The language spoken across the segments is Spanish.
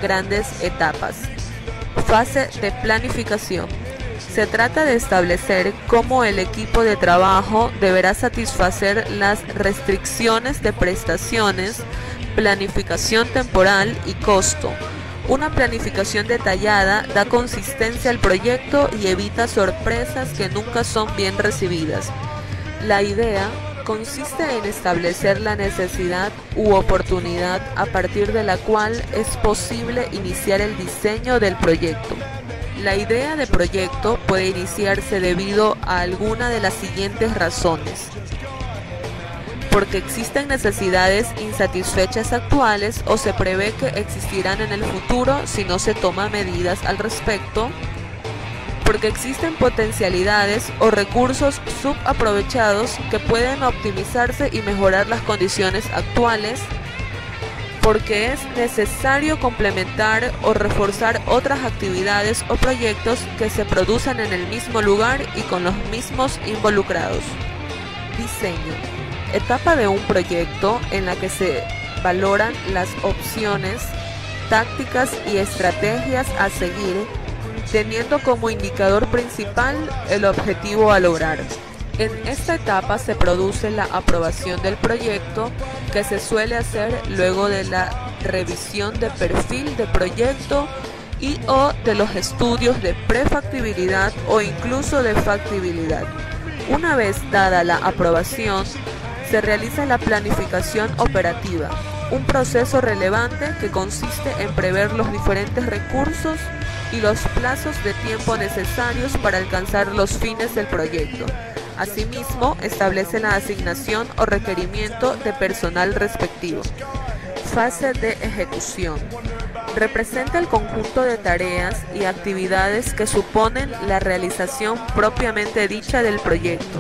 grandes etapas. Fase de planificación. Se trata de establecer cómo el equipo de trabajo deberá satisfacer las restricciones de prestaciones, planificación temporal y costo. Una planificación detallada da consistencia al proyecto y evita sorpresas que nunca son bien recibidas. La idea consiste en establecer la necesidad u oportunidad a partir de la cual es posible iniciar el diseño del proyecto. La idea de proyecto puede iniciarse debido a alguna de las siguientes razones: porque existen necesidades insatisfechas actuales o se prevé que existirán en el futuro si no se toman medidas al respecto; porque existen potencialidades o recursos subaprovechados que pueden optimizarse y mejorar las condiciones actuales; porque es necesario complementar o reforzar otras actividades o proyectos que se producen en el mismo lugar y con los mismos involucrados. Diseño. Etapa de un proyecto en la que se valoran las opciones, tácticas y estrategias a seguir, teniendo como indicador principal el objetivo a lograr. En esta etapa se produce la aprobación del proyecto, que se suele hacer luego de la revisión de perfil de proyecto y o de los estudios de prefactibilidad o incluso de factibilidad. Una vez dada la aprobación, se realiza la planificación operativa, un proceso relevante que consiste en prever los diferentes recursos y los plazos de tiempo necesarios para alcanzar los fines del proyecto. Asimismo, establece la asignación o requerimiento de personal respectivo. Fase de ejecución. Representa el conjunto de tareas y actividades que suponen la realización propiamente dicha del proyecto.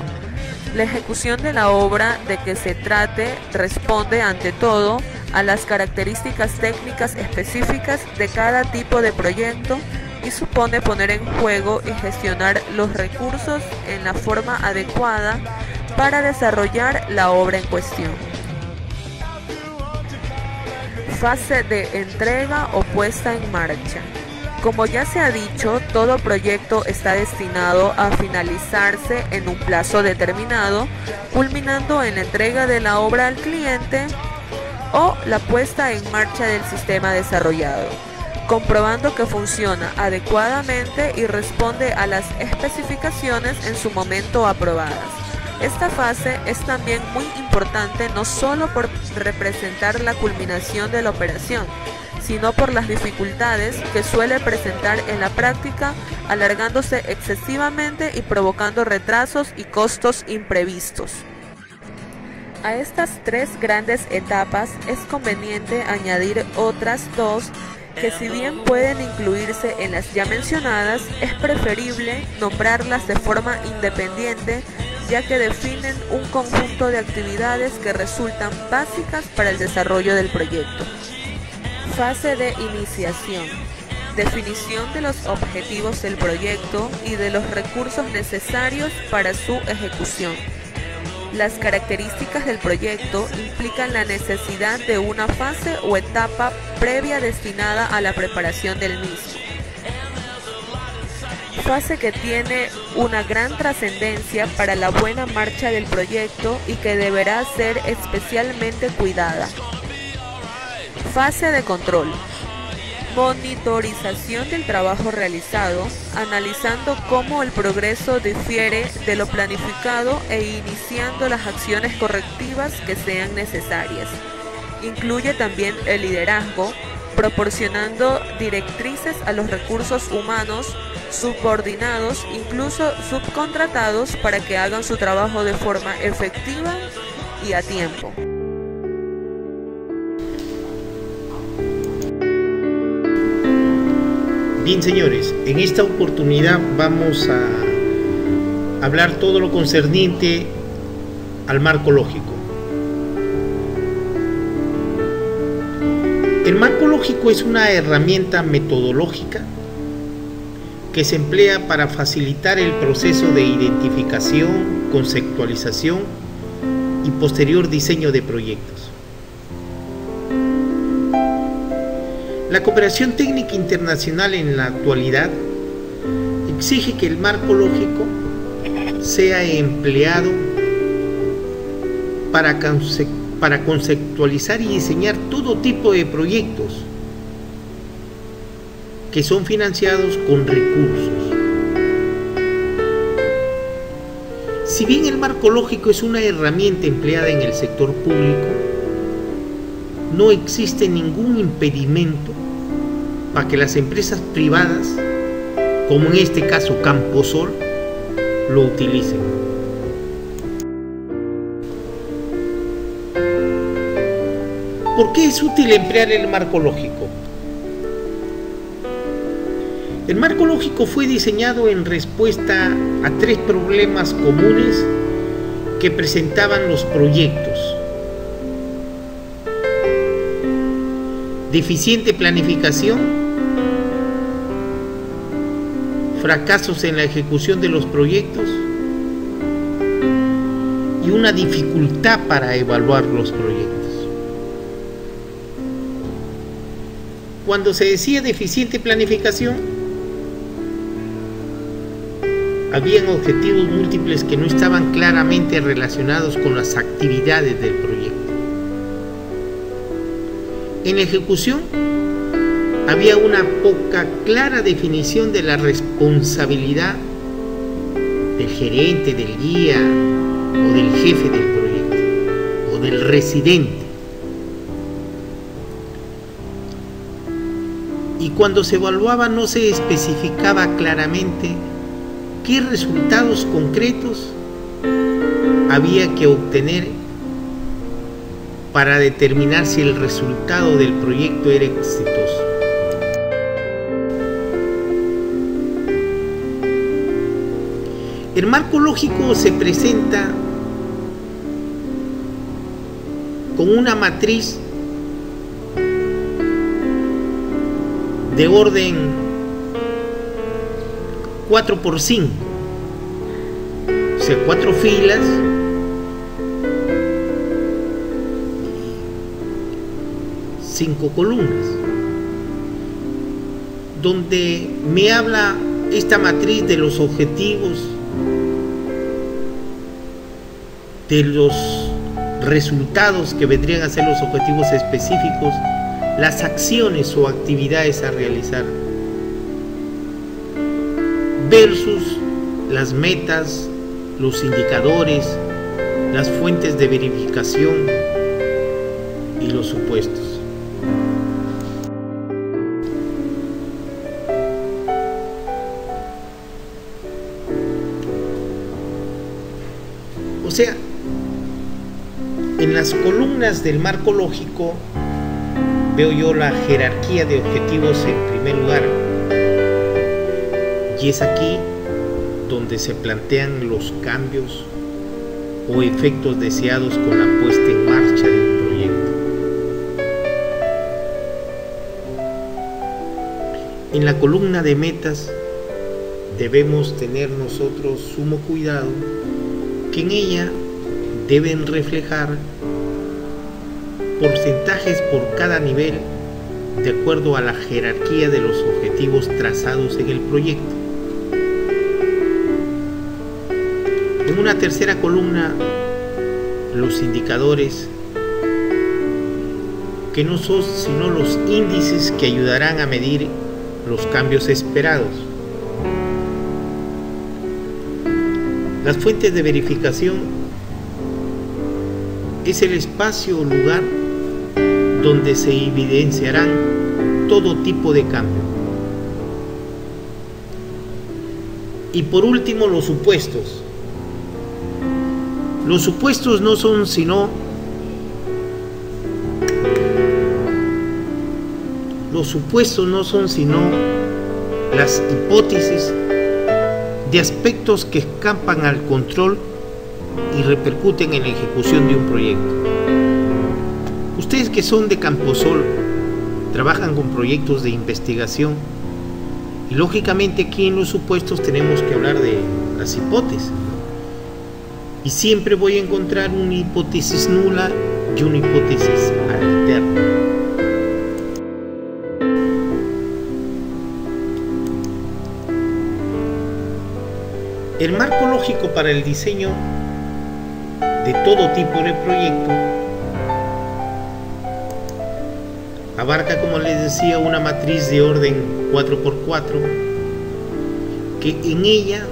La ejecución de la obra de que se trate responde ante todo a las características técnicas específicas de cada tipo de proyecto y supone poner en juego y gestionar los recursos en la forma adecuada para desarrollar la obra en cuestión. Fase de entrega o puesta en marcha. Como ya se ha dicho, todo proyecto está destinado a finalizarse en un plazo determinado, culminando en la entrega de la obra al cliente o la puesta en marcha del sistema desarrollado, comprobando que funciona adecuadamente y responde a las especificaciones en su momento aprobadas. Esta fase es también muy importante no solo por representar la culminación de la operación, sino por las dificultades que suele presentar en la práctica, alargándose excesivamente y provocando retrasos y costos imprevistos. A estas tres grandes etapas es conveniente añadir otras dos que, si bien pueden incluirse en las ya mencionadas, es preferible nombrarlas de forma independiente, ya que definen un conjunto de actividades que resultan básicas para el desarrollo del proyecto. Fase de iniciación. Definición de los objetivos del proyecto y de los recursos necesarios para su ejecución. Las características del proyecto implican la necesidad de una fase o etapa previa destinada a la preparación del mismo. Fase que tiene una gran trascendencia para la buena marcha del proyecto y que deberá ser especialmente cuidada. Fase de control. Monitorización del trabajo realizado, analizando cómo el progreso difiere de lo planificado e iniciando las acciones correctivas que sean necesarias. Incluye también el liderazgo, proporcionando directrices a los recursos humanos, subordinados, incluso subcontratados, para que hagan su trabajo de forma efectiva y a tiempo. Bien, señores, en esta oportunidad vamos a hablar todo lo concerniente al marco lógico. El marco lógico es una herramienta metodológica que se emplea para facilitar el proceso de identificación, conceptualización y posterior diseño de proyectos. La cooperación técnica internacional en la actualidad exige que el marco lógico sea empleado para conceptualizar y diseñar todo tipo de proyectos que son financiados con recursos. Si bien el marco lógico es una herramienta empleada en el sector público, no existe ningún impedimento para que las empresas privadas, como en este caso Camposol, lo utilicen. ¿Por qué es útil emplear el marco lógico? El marco lógico fue diseñado en respuesta a 3 problemas comunes que presentaban los proyectos: deficiente planificación, fracasos en la ejecución de los proyectos y una dificultad para evaluar los proyectos. Cuando se decía deficiente planificación, habían objetivos múltiples que no estaban claramente relacionados con las actividades del proyecto. En la ejecución, había una poca clara definición de la responsabilidad del gerente, del guía o del jefe del proyecto o del residente. Y cuando se evaluaba no se especificaba claramente qué resultados concretos había que obtener para determinar si el resultado del proyecto era exitoso. El marco lógico se presenta con una matriz de orden 4×5, o sea, 4 filas y 5 columnas, donde me habla esta matriz de los objetivos, de los resultados que vendrían a ser los objetivos específicos, las acciones o actividades a realizar, versus las metas, los indicadores, las fuentes de verificación y los supuestos. O sea, en las columnas del marco lógico veo yo la jerarquía de objetivos en primer lugar, y es aquí donde se plantean los cambios o efectos deseados con la puesta en marcha de un proyecto. En la columna de metas debemos tener nosotros sumo cuidado, que en ella deben reflejar porcentajes por cada nivel de acuerdo a la jerarquía de los objetivos trazados en el proyecto. En una tercera columna, los indicadores, que no son sino los índices que ayudarán a medir los cambios esperados. Las fuentes de verificación es el espacio o lugar donde se evidenciarán todo tipo de cambio. Y por último, los supuestos. Los supuestos no son sino las hipótesis de aspectos que escapan al control y repercuten en la ejecución de un proyecto. Ustedes que son de Camposol trabajan con proyectos de investigación y lógicamente aquí en los supuestos tenemos que hablar de las hipótesis, y siempre voy a encontrar una hipótesis nula y una hipótesis alterna. El marco lógico para el diseño de todo tipo de proyecto abarca, como les decía, una matriz de orden 4x4, que en ella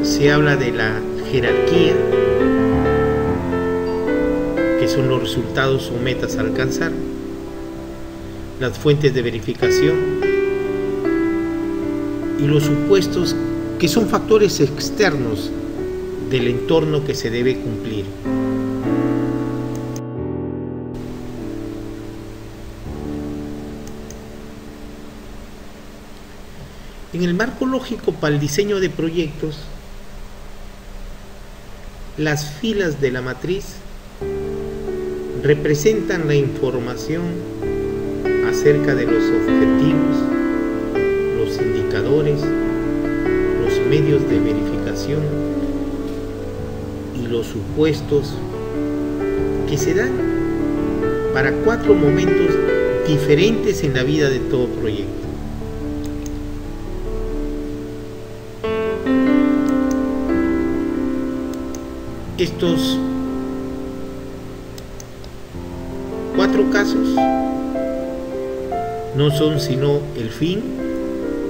se habla de la jerarquía, que son los resultados o metas a alcanzar, las fuentes de verificación y los supuestos, que son factores externos del entorno que se debe cumplir. En el marco lógico para el diseño de proyectos, las filas de la matriz representan la información acerca de los objetivos, los indicadores, los medios de verificación y los supuestos que se dan para 4 momentos diferentes en la vida de todo proyecto. Estos 4 casos no son sino el fin,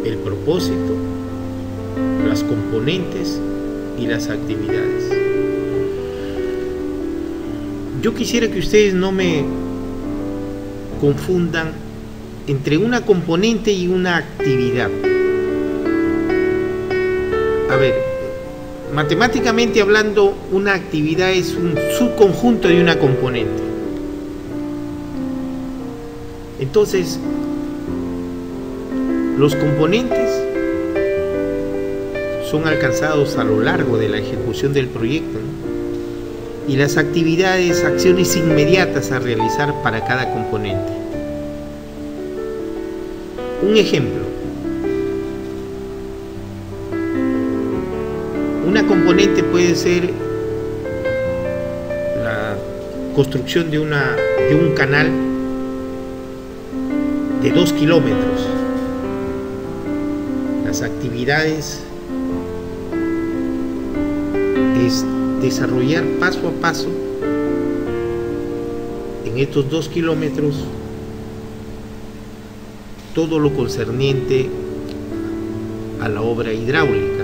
el propósito, las componentes y las actividades. Yo quisiera que ustedes no me confundan entre una componente y una actividad. A ver, matemáticamente hablando, una actividad es un subconjunto de una componente. Entonces, los componentes son alcanzados a lo largo de la ejecución del proyecto, ¿no? Y las actividades, acciones inmediatas a realizar para cada componente. Un ejemplo: una componente puede ser la construcción de un canal de 2 kilómetros. Las actividades es desarrollar paso a paso en estos 2 kilómetros todo lo concerniente a la obra hidráulica.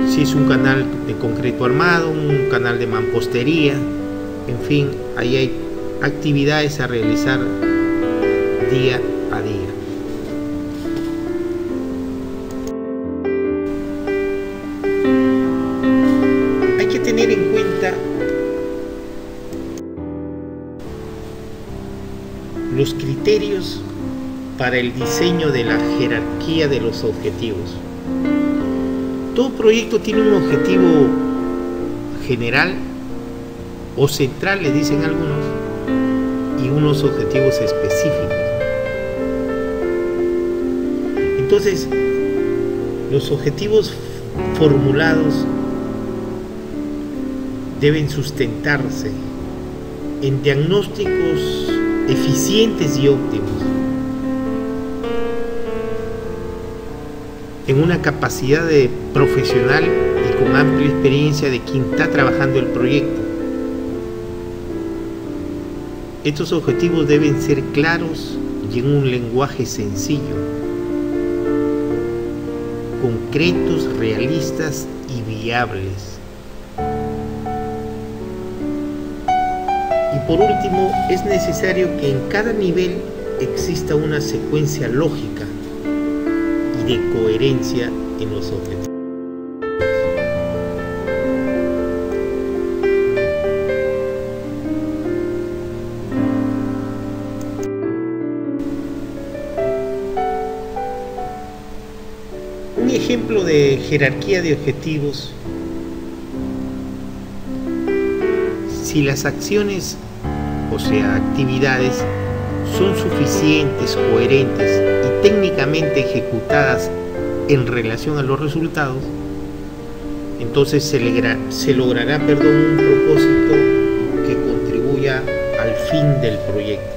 Si es un canal de concreto armado, un canal de mampostería, en fin, ahí hay actividades a realizar día a día. Hay que tener en cuenta los criterios para el diseño de la jerarquía de los objetivos. Todo proyecto tiene un objetivo general o central, le dicen algunos, y unos objetivos específicos. Entonces, los objetivos formulados deben sustentarse en diagnósticos eficientes y óptimos, en una capacidad de profesional y con amplia experiencia de quien está trabajando el proyecto. Estos objetivos deben ser claros y en un lenguaje sencillo, concretos, realistas y viables. Y por último, es necesario que en cada nivel exista una secuencia lógica y de coherencia en los objetivos. Un ejemplo de jerarquía de objetivos: si las acciones, o sea, actividades, son suficientes, coherentes y técnicamente ejecutadas en relación a los resultados, entonces se logrará un propósito que contribuya al fin del proyecto.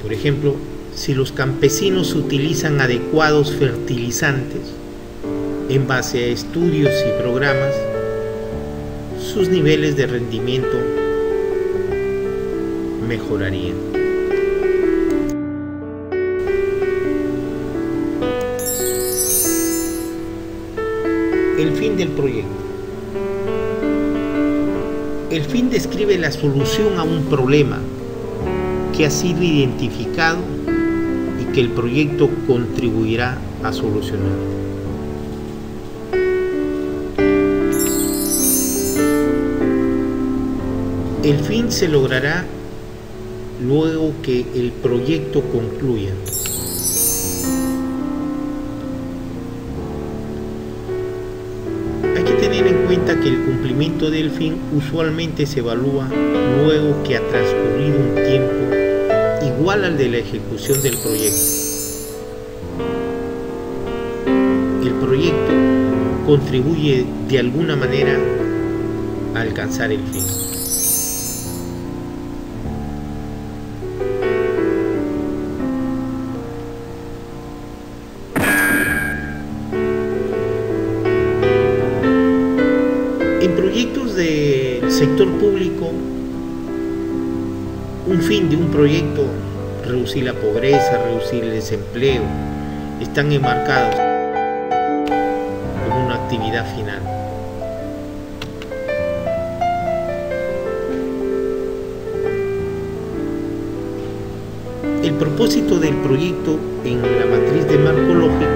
Por ejemplo, si los campesinos utilizan adecuados fertilizantes en base a estudios y programas, sus niveles de rendimiento mejorarían. El fin del proyecto. El fin describe la solución a un problema que ha sido identificado y que el proyecto contribuirá a solucionar. El fin se logrará luego que el proyecto concluya. Hay que tener en cuenta que el cumplimiento del fin usualmente se evalúa luego que ha transcurrido un tiempo igual al de la ejecución del proyecto. El proyecto contribuye de alguna manera a alcanzar el fin. En proyectos del sector público, un fin de un proyecto, reducir la pobreza, reducir el desempleo, están enmarcados como una actividad final. El propósito del proyecto en la matriz de marco lógico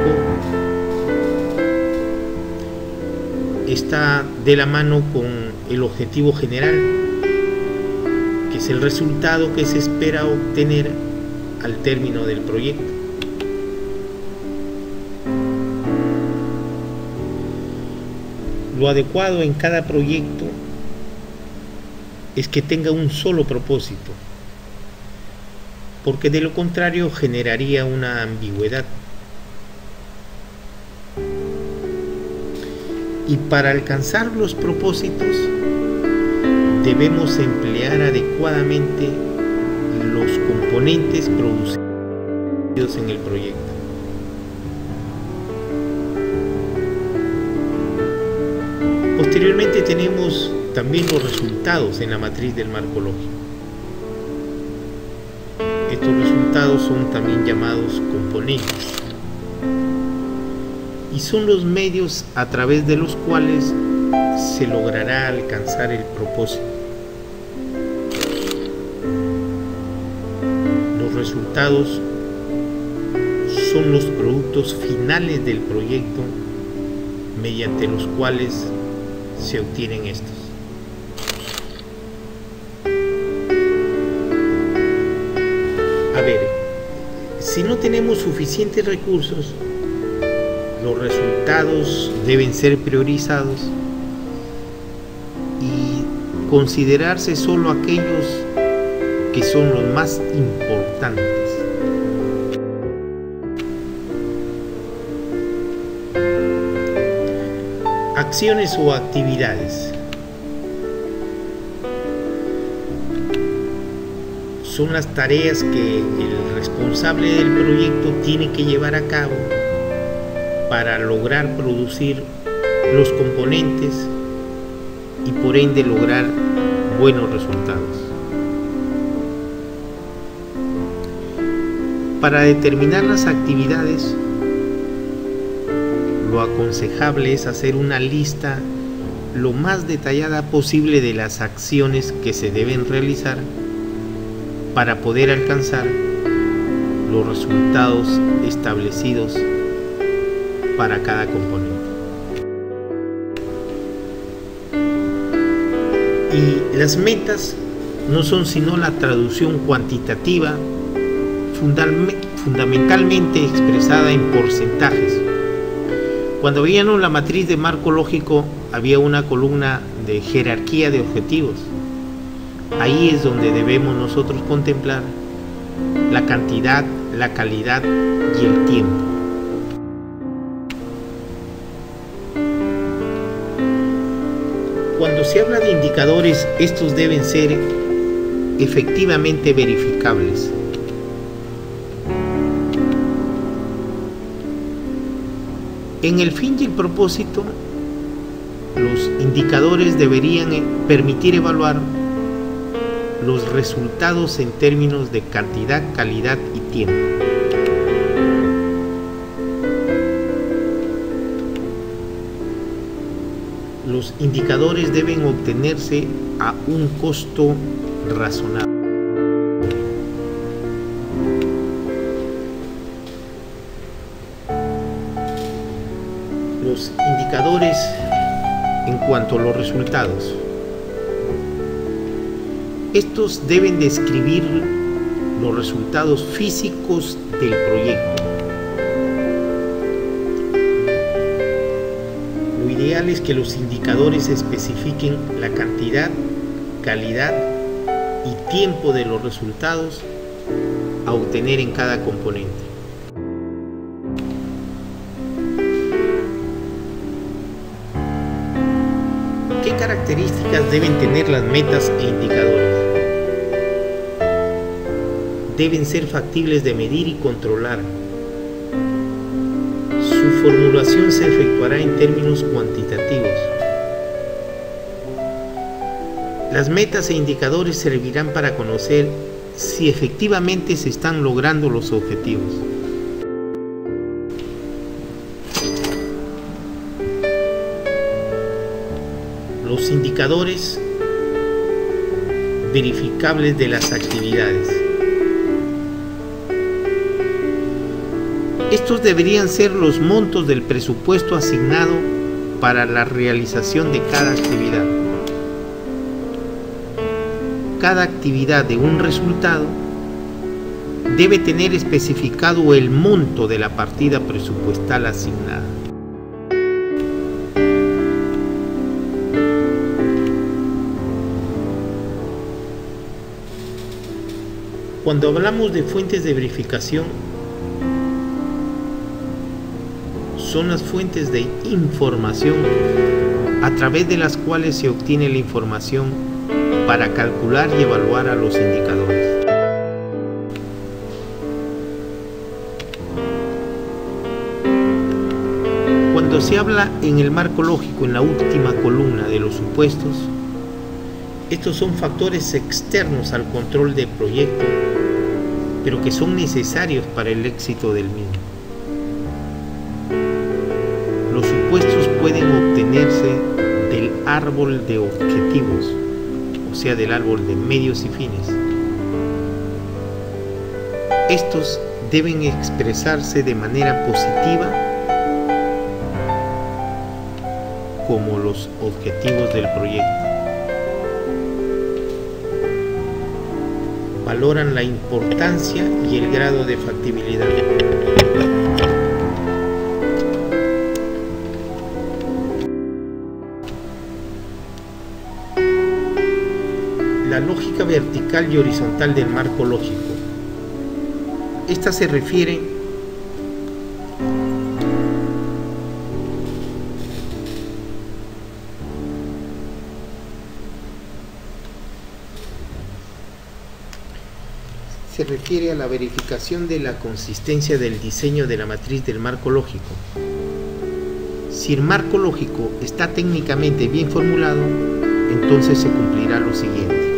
está de la mano con el objetivo general, que es el resultado que se espera obtener al término del proyecto. Lo adecuado en cada proyecto es que tenga un solo propósito, porque de lo contrario generaría una ambigüedad. Y para alcanzar los propósitos debemos emplear adecuadamente los componentes producidos en el proyecto. Posteriormente tenemos también los resultados en la matriz del marco lógico. Estos resultados son también llamados componentes y son los medios a través de los cuales se logrará alcanzar el propósito. Los resultados son los productos finales del proyecto mediante los cuales se obtienen estos. A ver, si no tenemos suficientes recursos, los resultados deben ser priorizados y considerarse solo aquellos que son los más importantes. Acciones o actividades son las tareas que el responsable del proyecto tiene que llevar a cabo para lograr producir los componentes y por ende lograr buenos resultados. Para determinar las actividades, lo aconsejable es hacer una lista lo más detallada posible de las acciones que se deben realizar para poder alcanzar los resultados establecidos para cada componente. Y las metas no son sino la traducción cuantitativa, fundamentalmente expresada en porcentajes. Cuando veíamos la matriz de marco lógico, había una columna de jerarquía de objetivos. Ahí es donde debemos nosotros contemplar la cantidad, la calidad y el tiempo. Cuando se habla de indicadores, estos deben ser efectivamente verificables. En el fin y el propósito, los indicadores deberían permitir evaluar los resultados en términos de cantidad, calidad y tiempo. Los indicadores deben obtenerse a un costo razonable. Los indicadores en cuanto a los resultados. Estos deben describir los resultados físicos del proyecto. Lo ideal es que los indicadores especifiquen la cantidad, calidad y tiempo de los resultados a obtener en cada componente. ¿Qué características deben tener las metas e indicadores? Deben ser factibles de medir y controlar. Su formulación se efectuará en términos cuantitativos. Las metas e indicadores servirán para conocer si efectivamente se están logrando los objetivos. Los indicadores verificables de las actividades. Estos deberían ser los montos del presupuesto asignado para la realización de cada actividad. Cada actividad de un resultado debe tener especificado el monto de la partida presupuestal asignada. Cuando hablamos de fuentes de verificación, son las fuentes de información a través de las cuales se obtiene la información para calcular y evaluar a los indicadores. Cuando se habla en el marco lógico, en la última columna de los supuestos, estos son factores externos al control del proyecto, pero que son necesarios para el éxito del mismo. Los supuestos pueden obtenerse del árbol de objetivos, o sea, del árbol de medios y fines. Estos deben expresarse de manera positiva como los objetivos del proyecto. Valoran la importancia y el grado de factibilidad. La lógica vertical y horizontal del marco lógico. Esta se refiere a la verificación de la consistencia del diseño de la matriz del marco lógico. Si el marco lógico está técnicamente bien formulado, entonces se cumplirá lo siguiente.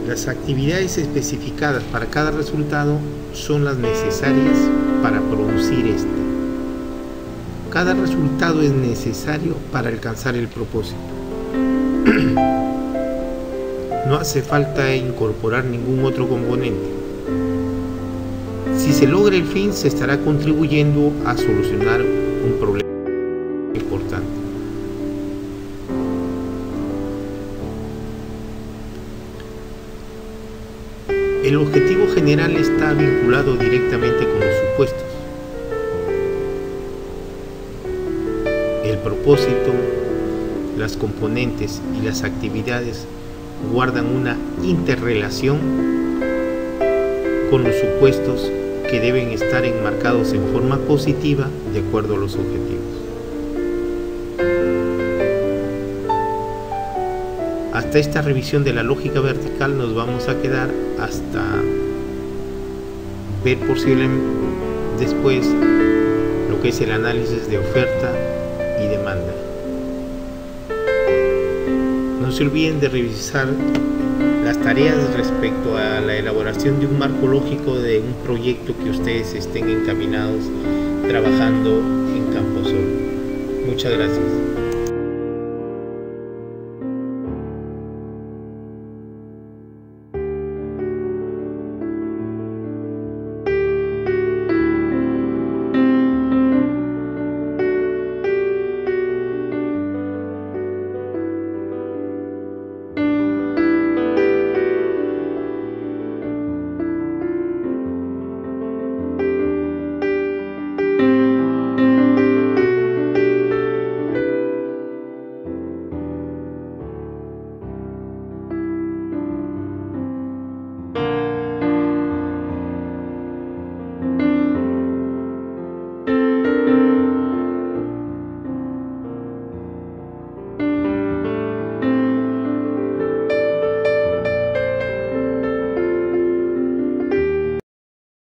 Las actividades especificadas para cada resultado son las necesarias para producir este. Cada resultado es necesario para alcanzar el propósito. No hace falta incorporar ningún otro componente. Si se logra el fin, se estará contribuyendo a solucionar un problema importante. El objetivo general está vinculado directamente con los supuestos. El propósito, las componentes y las actividades guardan una interrelación con los supuestos que deben estar enmarcados en forma positiva de acuerdo a los objetivos. hasta esta revisión de la lógica vertical nos vamos a quedar hasta ver posiblemente después lo que es el análisis de oferta y demanda. No se olviden de revisar las tareas respecto a la elaboración de un marco lógico de un proyecto que ustedes estén encaminados trabajando en Campo Sol. Muchas gracias.